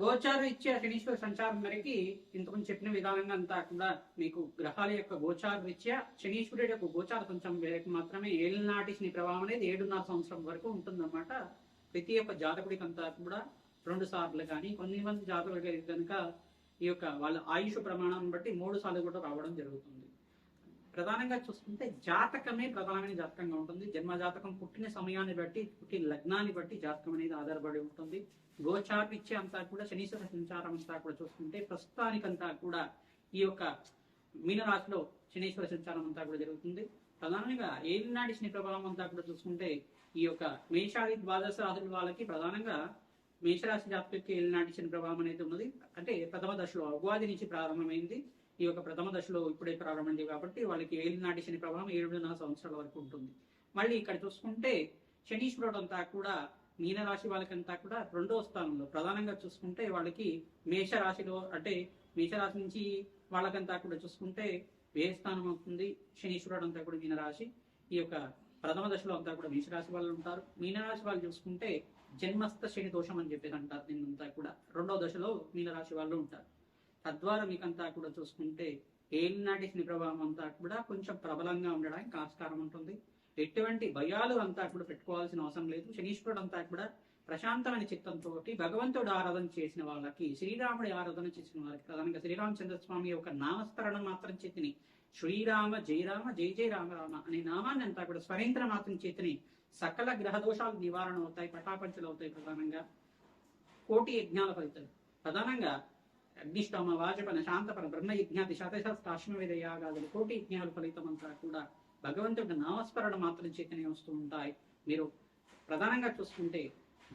గోచార ఇచ్చే శనీశ్వర సంచారం మేరకి ఇంతకుముందు చెప్పిన విధానంగా అంతా కూడా మీకు గ్రహాల యొక్క గోచార రీత్యా శనీశ్వరుడు యొక్క గోచార సంచారం మేరకు మాత్రమే ఏళ్ళనాటి శని ప్రభావం అనేది 7.5 సంవత్సరం వరకు ఉంటుందన్నమాట. ప్రతి ఒక్క జాతకుడికి అంతా కూడా 2 సార్లు కానీ, కొన్ని మంది జాతకుడికి కనుక ఈ యొక్క వాళ్ళ ఆయుష్ ప్రమాణాన్ని బట్టి 3 సార్లు కూడా రావడం జరుగుతుంది. ప్రధానంగా చూసుకుంటే జాతకమే ప్రధానమైన జాతకంగా ఉంటుంది. జన్మ జాతకం పుట్టిన సమయాన్ని బట్టి, పుట్టిన లగ్నాన్ని బట్టి జాతకం అనేది ఆధారపడి ఉంటుంది. గోచారిచ్చే అంతా కూడా శనీశ్వర సంచారం అంతా కూడా చూసుకుంటే ప్రస్తుతానికంతా కూడా ఈ యొక్క మీనరాశిలో శనీశ్వర సంచారం అంతా కూడా జరుగుతుంది. ప్రధానంగా ఏలినాటి శని ప్రభావం అంతా కూడా చూసుకుంటే ఈ యొక్క మేషాది ద్వాదశ రాశుల వాళ్ళకి ప్రధానంగా మేషరాశి జాతకులకి ఏలినాటి శని ప్రభావం అనేది ఉన్నది. అంటే ప్రథమ దశలో ఉగాది నుంచి ప్రారంభమైంది. ఈ యొక్క ప్రథమ దశలో ఇప్పుడే ప్రారంభమైంది కాబట్టి వాళ్ళకి ఏలినాటి శని ప్రభావం 7.5 సంవత్సరాల వరకు ఉంటుంది. మళ్ళీ ఇక్కడ చూసుకుంటే శనీశ్వరుడు అంతా కూడా మీనరాశి వాళ్ళకంతా కూడా 2వ స్థానంలో ప్రధానంగా చూసుకుంటే వాళ్ళకి మేషరాశిలో అంటే మేషరాశి నుంచి వాళ్ళకంతా కూడా చూసుకుంటే వ్యయ స్థానం అవుతుంది. శనీశ్వరుడు అంతా కూడా మీనరాశి. ఈ యొక్క ప్రథమ దశలో అంతా కూడా మేషరాశి వాళ్ళు ఉంటారు. మీనరాశి వాళ్ళు చూసుకుంటే జన్మస్థ శని దోషం అని చెప్పేసి అంటారు. దీనంతా కూడా 2వ దశలో మీనరాశి వాళ్ళు ఉంటారు. తద్వారా మీకంతా కూడా చూసుకుంటే ఏలినాటి శని ప్రభావం అంతా కూడా కొంచెం ప్రబలంగా ఉండడానికి ఆస్కారం ఉంటుంది. ఎటువంటి భయాలు అంతా కూడా పెట్టుకోవాల్సిన అవసరం లేదు. శనీశ్వరుడు అంతా కూడా ప్రశాంతమైన చిత్తంతో భగవంతుడు ఆరాధన చేసిన వాళ్ళకి, శ్రీరాముడి ఆరాధన చేసిన వాళ్ళకి, ప్రధానంగా శ్రీరామచంద్ర స్వామి యొక్క నామస్మరణ మాత్రం చేతిని శ్రీరామ జయ రామ జయ జయ రామ రామ అనే నామాన్ని అంతా కూడా స్వరేంద్ర మాత్రం చేతిని సకల గ్రహ దోషాలు నివారణ అవుతాయి, పటాపంచలు అవుతాయి. ప్రధానంగా కోటి యజ్ఞాల ఫలితాలు ప్రధానంగా అగ్నిష్టోమ వాజపన శాంతపన బ్రహ్మ యజ్ఞాది శతశాస్త్రాశ్వమేధ యాగాదులు కోటి యజ్ఞాల ఫలితం అంతా కూడా భగవంతుడి నామస్మరణ మాత్రం చేతనే వస్తూ ఉంటాయి. మీరు ప్రధానంగా చూసుకుంటే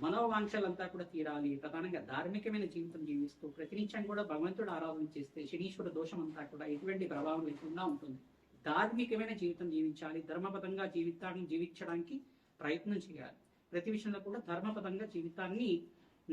మనోవాంక్షలంతా కూడా తీరాలి. ప్రధానంగా ధార్మికమైన జీవితం జీవిస్తూ ప్రతినిత్యం కూడా భగవంతుడు ఆరాధన చేస్తే శనీశ్వర దోషం అంతా కూడా ఎటువంటి ప్రభావం లేకుండా ఉంటుంది. ధార్మికమైన జీవితం జీవించాలి. ధర్మపదంగా జీవితాన్ని జీవించడానికి ప్రయత్నం చేయాలి. ప్రతి విషయంలో కూడా ధర్మపదంగా జీవితాన్ని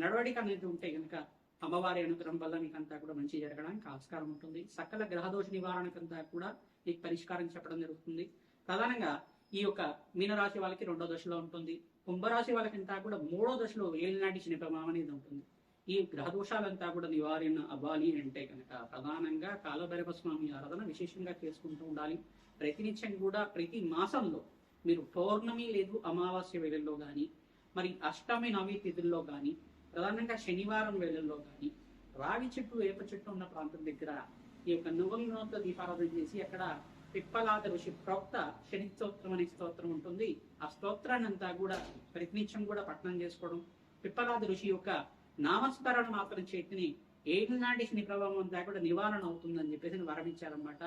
నడవడిక అనేది ఉంటే కనుక అమ్మవారి అనుగ్రహం వల్ల మీకంతా కూడా మంచి జరగడానికి ఆస్కారం ఉంటుంది. సకల గ్రహదోష నివారణకంతా కూడా మీకు పరిష్కారం చెప్పడం జరుగుతుంది. ప్రధానంగా ఈ యొక్క మీనరాశి వాళ్ళకి 2వ దశలో ఉంటుంది. కుంభరాశి వాళ్ళకంతా కూడా 3వ దశలో ఏలినాటి శని ప్రభావం అనేది ఉంటుంది. ఈ గ్రహదోషాలంతా కూడా నివారణ అవ్వాలి అంటే కనుక ప్రధానంగా కాలభైరవ స్వామి ఆరాధన విశేషంగా చేసుకుంటూ ఉండాలి. ప్రతినిత్యం కూడా ప్రతి మాసంలో మీరు పౌర్ణమి లేదు అమావాస్య వేళల్లో కానీ, మరి అష్టమి నవమి తిథుల్లో కానీ, ప్రధానంగా శనివారం వేళల్లో కానీ రావి చెట్టు వేప చెట్టు ఉన్న ప్రాంతం దగ్గర ఈ యొక్క నువ్వుల నూనెతో దీపారాధన చేసి అక్కడ పిప్పలాద ఋషి ప్రోక్త శని స్తోత్రం అనే స్తోత్రం ఉంటుంది. ఆ స్తోత్రాన్ని అంతా కూడా ప్రతినిత్యం కూడా పఠనం చేసుకోవడం, పిప్పలాద ఋషి యొక్క నామస్మరణ మాత్రం చేతిని ఏలినాటి శని ప్రభావం అంతా కూడా నివారణ అవుతుందని చెప్పేసి వరమించారనమాట.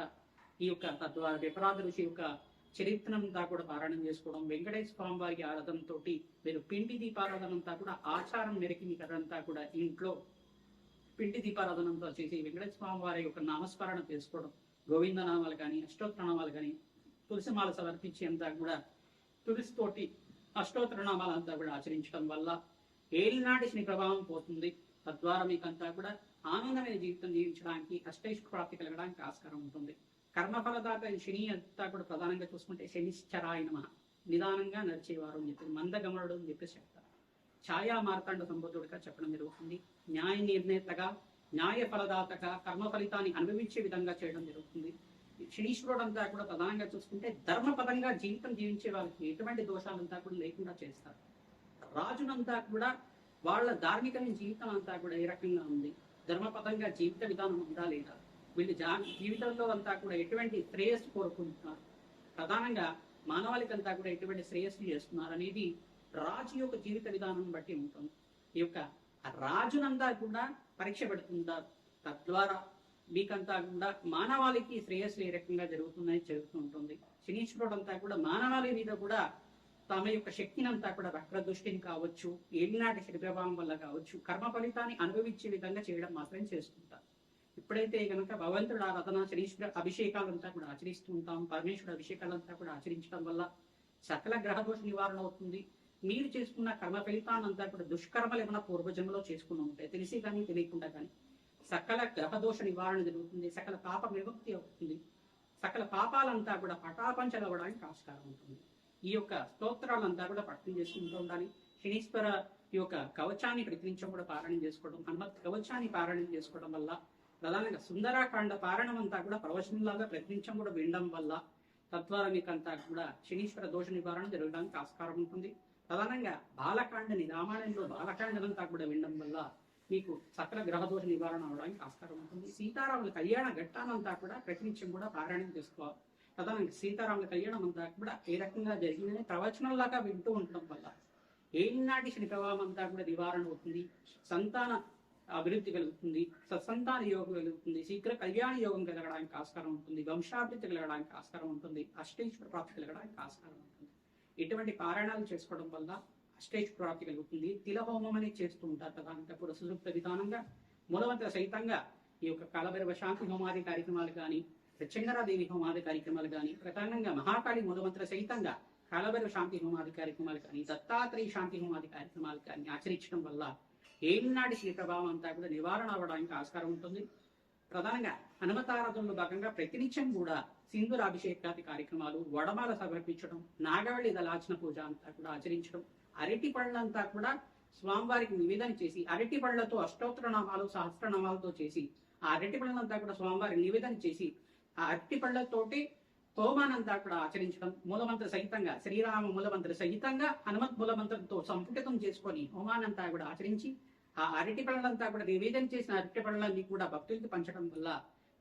ఈ యొక్క తద్వారా పిప్పలాద ఋషి యొక్క చరిత్రనంతా కూడా పారాయణం చేసుకోవడం, వెంకటేశ్వర స్వామి వారికి ఆరాధనతో మీరు పిండి దీపారాధన అంతా కూడా ఆచారం మేరకి మీకు అదంతా కూడా ఇంట్లో పిండి దీపారాధనంతో చేసి వెంకటేశ్వర స్వామి వారి యొక్క నామస్మరణ చేసుకోవడం, గోవిందనామాలు కానీ అష్టోత్తరనామాలు కానీ తులసిమాల సమర్పించి అంతా కూడా తులసితోటి అష్టోత్తరనామాలు అంతా కూడా ఆచరించడం వల్ల ఏలినాటి శని ప్రభావం పోతుంది. తద్వారా మీకంతా కూడా ఆనందమైన జీవితం జీవించడానికి అష్టైష్ ప్రాప్తి కలగడానికి ఆస్కారం ఉంటుంది. కర్మఫలదాత శని అంతా కూడా ప్రధానంగా చూసుకుంటే శనిశ్చరాయ నమః, నిదానంగా నడిచేవారు అని చెప్పి మందగమనుడు అని చెప్పేసి చెప్తారు. ఛాయా మార్తాండ సంబోధుడిగా చెప్పడం జరుగుతుంది. న్యాయ నిర్ణేతగా, న్యాయ ఫలదాతగా కర్మ ఫలితాన్ని అనుభవించే విధంగా చేయడం జరుగుతుంది. శనీశ్వరుడు అంతా కూడా ప్రధానంగా చూసుకుంటే ధర్మపదంగా జీవితం జీవించే వాళ్ళకి ఎటువంటి దోషాలంతా కూడా లేకుండా చేస్తారు. రాజునంతా కూడా వాళ్ళ ధార్మికమైన జీవితం అంతా కూడా ఏ రకంగా ఉంది, ధర్మపదంగా జీవిత విధానం ఉందా లేదా, వీళ్ళు జీవితంలో అంతా కూడా ఎటువంటి శ్రేయస్సు కోరుకుంటున్నారు, ప్రధానంగా మానవాళికంతా కూడా ఎటువంటి శ్రేయస్సు చేస్తున్నారు అనేది రాజు యొక్క జీవిత విధానం బట్టి ఉంటుంది. ఈ యొక్క రాజునంతా కూడా పరీక్ష పెడుతుంటారు. తద్వారా మీకంతా కూడా మానవాళికి శ్రేయస్సు ఏ రకంగా జరుగుతుందని జరుగుతూ ఉంటుంది. శనీశ్వరుడు అంతా కూడా మానవాళి మీద కూడా తమ యొక్క శక్తిని అంతా కూడా వక్ర దృష్టిని కావచ్చు, ఏలినాటి శని ప్రభావం వల్ల కావచ్చు, కర్మ ఫలితాన్ని అనుభవించే విధంగా చేయడం మాత్రం చేసుకుంటారు. ఇప్పుడైతే కనుక భగవంతుడు ఆరాధన శనీశ్వర అభిషేకాలంతా కూడా ఆచరిస్తూ ఉంటాం. పరమేశ్వరుడు అభిషేకాలంతా కూడా ఆచరించడం వల్ల సకల గ్రహదోష నివారణ అవుతుంది. మీరు చేసుకున్న కర్మ ఫలితాన్నంతా కూడా దుష్కర్మలు ఏమైనా పూర్వజన్మలో చేసుకుని ఉంటాయి, తెలిసి కానీ తెలియకుండా కానీ సకల గ్రహదోష నివారణ జరుగుతుంది. సకల పాప విముక్తి అవుతుంది. సకల పాపాలంతా కూడా పటాపంచలవ్వడానికి ఆస్కారం ఉంటుంది. ఈ యొక్క స్తోత్రాలంతా కూడా పఠనం చేసుకుంటూ ఉండాలి. శనీశ్వర ఈ యొక్క కవచాన్ని ప్రతినిత్యం కూడా పారాయణం చేసుకోవడం, హనుమత్ కవచాన్ని పారాయణం చేసుకోవడం వల్ల, ప్రధానంగా సుందరాకాండ పారాయణం అంతా కూడా ప్రవచనంలాగా ప్రతినిత్యం కూడా వినడం వల్ల తద్వారా మీకు అంతా కూడా శనీశ్వర దోష నివారణ జరగడానికి ఆస్కారం ఉంటుంది. ప్రధానంగా బాలకాండని, రామాయణంలో బాలకాండనంతా కూడా వినడం వల్ల మీకు సకల గ్రహదోష నివారణ అవడానికి ఆస్కారం ఉంటుంది. సీతారాముల కళ్యాణ ఘట్టానంతా కూడా ప్రతినిత్యం కూడా పారాయణం చేసుకోవాలి. ప్రధానంగా సీతారాముల కళ్యాణం అంతా కూడా ఏ రకంగా జరిగిందని ప్రవచనంలాగా వింటూ ఉండడం వల్ల ఏనాటి శని ప్రభావం అంతా కూడా నివారణ అవుతుంది. సంతాన అభివృద్ధి కలుగుతుంది, సత్సంతాన యోగం కలుగుతుంది, శీఘ్ర కళ్యాణ యోగం కలగడానికి ఆస్కారం ఉంటుంది, వంశాభివృద్ధి కలగడానికి ఆస్కారం ఉంటుంది, అష్టైశ్వర ప్రాప్తి కలగడానికి ఆస్కారం ఉంటుంది. ఇటువంటి పారాయణాలు చేసుకోవడం వల్ల అష్టైశ్వర ప్రాప్తి కలుగుతుంది. తిలహోమం అనేది చేస్తూ ఉంటారు ప్రధానంగా పురుష సూక్త విధానంగా, మూలవంతుల సహితంగా ఈ యొక్క కాలభైరవ శాంతి హోమాది కార్యక్రమాలు కానీ, ప్రత్యంగరాదేవి హోమాది కార్యక్రమాలు కానీ, ప్రధానంగా మహాకాళి మూలవంతుల సహితంగా కాలభైరవ శాంతి హోమాది కార్యక్రమాలు కానీ, దత్తాత్రేయ శాంతి హోమాది కార్యక్రమాలు కానీ ఆచరించడం వల్ల ఏనాటి శని ప్రభావం అంతా కూడా నివారణ అవ్వడానికి ఆస్కారం ఉంటుంది. ప్రధానంగా హనుమతారాధనలో భాగంగా ప్రతినిత్యం కూడా సింధూరాభిషేకాది కార్యక్రమాలు, వడమాల సమర్పించడం, నాగవళి దళార్చన పూజ అంతా కూడా ఆచరించడం, అరటి పళ్ళంతా కూడా స్వామివారికి నివేదన చేసి, అరటి పళ్ళతో అష్టోత్తర నామాలు సహస్రనామాలతో చేసి, ఆ అరటి పళ్ళంతా కూడా స్వామివారికి నివేదన చేసి, ఆ అరటి పళ్ళతోటి హోమానంతా కూడా ఆచరించడం, మూలమంత్ర సహితంగా శ్రీరామ మూలమంత్ర సహితంగా హనుమత్ మూలమంత్రంతో సంపుటితం చేసుకొని హోమానంతా కూడా ఆచరించి, ఆ అరటి పళ్ళంతా కూడా నివేదన చేసిన అరటి పళ్ళని కూడా భక్తులకి పంచడం వల్ల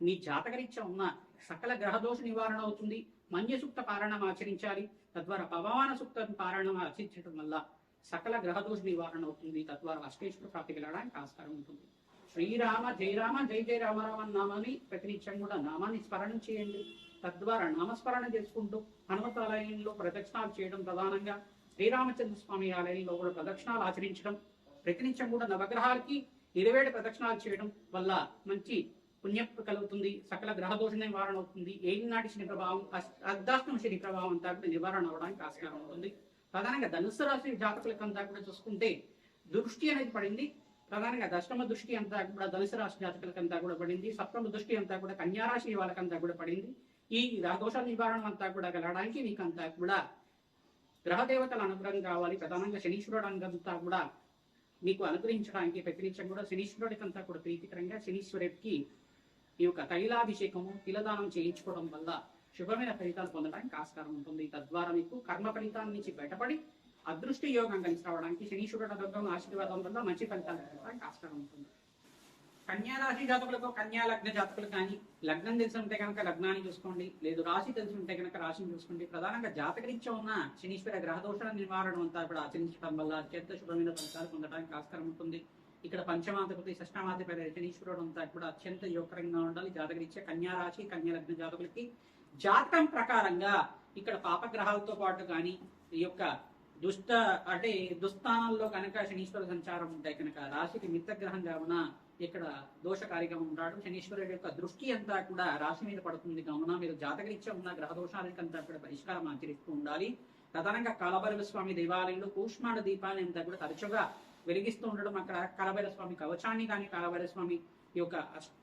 మీ జాతకరీత్యా ఉన్న సకల గ్రహదోష నివారణ అవుతుంది. మన్య సూక్త పారాయణం ఆచరించాలి, తద్వారా పవమాన సూక్త పారాయణం ఆచరించడం వల్ల సకల గ్రహదోష నివారణ అవుతుంది. తద్వారా అష్టైశ్వర ప్రాప్తి కలగడానికి ఆస్కారం ఉంటుంది. శ్రీరామ జయ రామ జయ జయ రామ రామ నామాన్ని ప్రతినిత్యం కూడా నామాన్ని స్మరణ చేయండి. తద్వారా నామస్మరణ చేసుకుంటూ హనుమత్ ఆలయంలో ప్రదక్షిణాలు చేయడం, ప్రధానంగా శ్రీరామచంద్ర స్వామి ఆలయంలో కూడా ప్రదక్షిణాలు ఆచరించడం, ప్రతినిత్యం కూడా నవగ్రహాలకి 27 ప్రదక్షిణాలు చేయడం వల్ల మంచి పుణ్యం కలుగుతుంది. సకల గ్రహదోష నివారణ అవుతుంది. ఏనాటి శని ప్రభావం, అర్ధాష్టమ శని ప్రభావం అంతా కూడా నివారణ అవడానికి ఆస్కారం ఉంటుంది. ప్రధానంగా ధనుసు రాశి జాతకులకంతా కూడా చూసుకుంటే దృష్టి అనేది పడింది. ప్రధానంగా దశమ దృష్టి అంతా కూడా ధనుసు రాశి జాతకులకంతా కూడా పడింది. సప్తమ దృష్టి అంతా కూడా కన్యారాశి వాళ్ళకంతా కూడా పడింది. ఈ గ్రహదోష నివారణ అంతా కూడా కలగడానికి మీకంతా కూడా గ్రహదేవతల అనుగ్రహం కావాలి. ప్రధానంగా శనీశ్వరుడు అంతా కూడా మీకు అనుగ్రహించడానికి ప్రతినిత్యం కూడా శనీశ్వరుడికి అంతా కూడా ప్రీతికరంగా శనీశ్వరుడికి ఈ యొక్క తైలాభిషేకము, తిలదానం చేయించుకోవడం వల్ల శుభమైన ఫలితాలు పొందడానికి ఆస్కారం ఉంటుంది. తద్వారా మీకు కర్మ ఫలితాల నుంచి బయటపడి అదృష్ట యోగం కలిసి రావడానికి శనీశ్వరుడు అనుగ్రహం ఆశీర్వాదం వల్ల మంచి ఫలితాలు పొందడానికి ఆస్కారం ఉంటుంది. కన్యా రాశి జాతకులకు, కన్యా లగ్న జాతకులు కానీ లగ్నం తెలిసి ఉంటే కనుక లగ్నాన్ని చూసుకోండి, లేదు రాశి తెలిసి ఉంటే కనుక రాశిని చూసుకోండి. ప్రధానంగా జాతకరీత్యా ఉన్న శనీశ్వర గ్రహదోష నివారణ అంతా కూడా ఆచరించడం వల్ల అత్యంత శుభమైన ఫలితాలు పొందడానికి ఆస్కారం ఉంటుంది. ఇక్కడ పంచమాధిపతి, షష్టమాధిపతి శనీశ్వరుడు అంతా కూడా అత్యంత యోగకరంగా ఉండాలి. జాతకరీత్యా కన్యా రాశి, కన్యా లగ్న జాతకులకి జాతకం ప్రకారంగా ఇక్కడ పాపగ్రహాలతో పాటు కానీ ఈ యొక్క దుస్థానంలో కనుక శనీశ్వర సంచారం ఉంటాయి కనుక రాశికి మిత్రగ్రహం కావున ఇక్కడ దోషకారిగా ఉంటాడు. శనీశ్వరుడు యొక్క దృష్టి అంతా కూడా రాశి మీద పడుతుంది కావున మీరు జాతకరీత్యా ఉన్న గ్రహ దోషాలకంతా కూడా పరిష్కారం ఆచరిస్తూ ఉండాలి. ప్రధానంగా కాలభైరవ స్వామి దేవాలయంలో కూష్మాండ దీపాన్ని అంతా కూడా తరచుగా వెలిగిస్తూ ఉండడం, అక్కడ కాలభైరవ స్వామి కవచాన్ని కానీ కాలభైరవ స్వామి ఈ యొక్క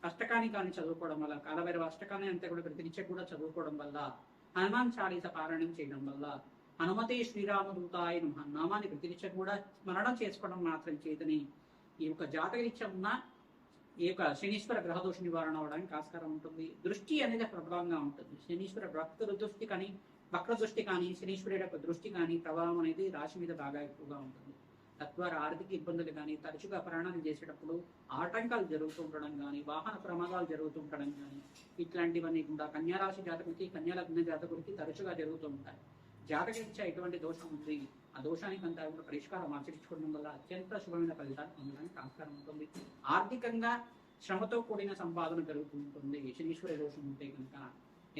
అష్టకాన్ని కానీ చదువుకోవడం వల్ల, కాలభైరవ అష్టకాన్ని అంతా కూడా ప్రతినిత్యం కూడా చదువుకోవడం వల్ల, హనుమాన్ చాలీస పారాయణం చేయడం వల్ల, హనుమతే శ్రీరామదూతాయ నమః నామాన్ని ప్రతినిత్యం కూడా స్మరణ చేసుకోవడం మాత్రం చేతని ఈ యొక్క జాతకరీత్యా ఉన్న ఈ యొక్క శనీశ్వర గ్రహదోష నివారణ అవడానికి ఆస్కారం ఉంటుంది. దృష్టి అనేది ప్రబలంగా ఉంటుంది. శనీశ్వర భక్తుల దృష్టి కానీ, వక్ర దృష్టి కానీ, శనీశ్వరుడు యొక్క దృష్టి కానీ ప్రభావం అనేది రాశి మీద బాగా ఎక్కువగా ఉంటుంది. తద్వారా ఆర్థిక ఇబ్బందులు కానీ, తరచుగా ప్రయాణాలు చేసేటప్పుడు ఆటంకాలు జరుగుతూ ఉండడం కానీ, వాహన ప్రమాదాలు జరుగుతూ ఉండడం కానీ, ఇట్లాంటివన్నీ కూడా కన్యారాశి జాతకులకి, కన్యాలగ్న జాతకులకి తరచుగా జరుగుతూ ఉంటాయి. జాతకరీత్యా ఎటువంటి దోషం ఉంది, ఆ దోషానికి అంతా కూడా పరిష్కారం ఆచరించుకోవడం వల్ల అత్యంత శుభమైన ఫలితాలు పొందడానికి ఆస్కారం ఉంటుంది. ఆర్థికంగా శ్రమతో కూడిన సంపాదన జరుగుతూ ఉంటుంది. శనీశ్వర దోషం ఉంటే కనుక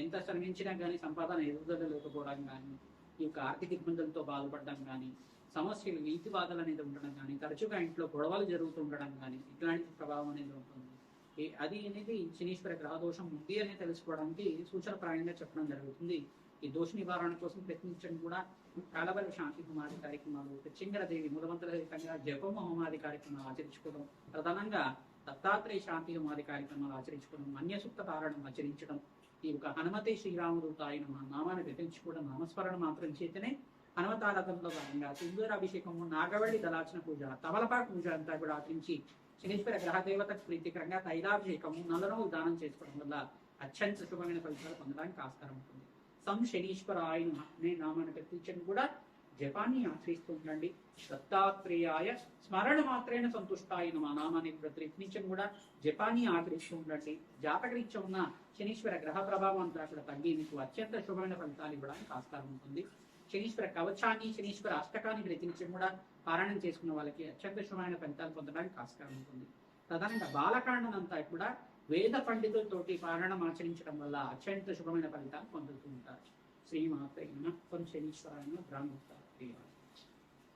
ఎంత శ్రమించినా కానీ సంపాదన ఎదుగుదల లేకపోవడం కానీ, ఈ యొక్క ఆర్థిక ఇబ్బందులతో బాధపడడం కానీ, సమస్యలు నీతి బాధలు అనేది ఉండడం కానీ, తరచుగా ఇంట్లో గొడవలు జరుగుతూ ఉండడం కానీ, ఇట్లాంటి ప్రభావం అనేది ఉంటుంది. అది అనేది శనీశ్వర గ్రహదోషం ఉంది అని తెలుసుకోవడానికి సూచనప్రాయంగా చెప్పడం జరుగుతుంది. ఈ దోష నివారణ కోసం ప్రయత్నించడం కూడా కాలభైరవ శాంతి హోమాది కార్యక్రమాలు, ప్రత్యంగరాదేవి మూలమంత్రహితంగా జపం హోమాది కార్యక్రమాలు ఆచరించుకోవడం, ప్రధానంగా దత్తాత్రేయ శాంతి హోమాది కార్యక్రమాలు ఆచరించుకోవడం, మన్యసూక్త పారాయణం ఆచరించడం, ఈ యొక్క హనుమతే శ్రీరామదూతాయ నమః నామాన్ని ప్రకటించుకోవడం, నామస్మరణ మాత్రం చేతనే హనుమతారథంలో భాగంగా సింధూరాభిషేకము, నాగవల్లి దళార్చన పూజ, తమలపాకు పూజ అంతా కూడా ఆచరించి శనీశ్వర గ్రహదేవతకు ప్రీతికరంగా తైలాభిషేకము, నల్లనోలు దానం చేసుకోవడం వల్ల అత్యంత శుభమైన ఫలితాలు పొందడానికి ఆస్కారం ఉంటుంది. శనీశ్వరాయ అనే నామాన్ని ప్రతించడం కూడా జపాన్ని ఆశ్రయిస్తూ ఉండండి. దత్తాత్రేయాయ స్మరణ మాత్రేణ సంతుష్టాయ నమ నామాన్ని ప్రతినిత్యం కూడా జపాన్ని ఆచరిస్తూ ఉండండి. జాతకరీత్యం ఉన్న శనీశ్వర గ్రహ ప్రభావం అంతా కూడా తగ్గి మీకు అత్యంత శుభమైన ఫలితాలు ఇవ్వడానికి ఆస్కారం ఉంటుంది. శనీశ్వర కవచాన్ని, శనీశ్వర అష్టకాన్ని ప్రతినిత్యం కూడా పారాయణం చేసుకున్న వాళ్ళకి అత్యంత శుభమైన ఫలితాలు పొందడానికి ఆస్కారం ఉంటుంది. ప్రధానంగా బాలకాండనంతా కూడా వేద పండితులతోటి పారాయణం ఆచరించడం వల్ల అత్యంత శుభమైన ఫలితాలు పొందుతూ ఉంటారు. శ్రీమాత్రే నమః. శనీశ్వరాయ బ్రాహ్మణ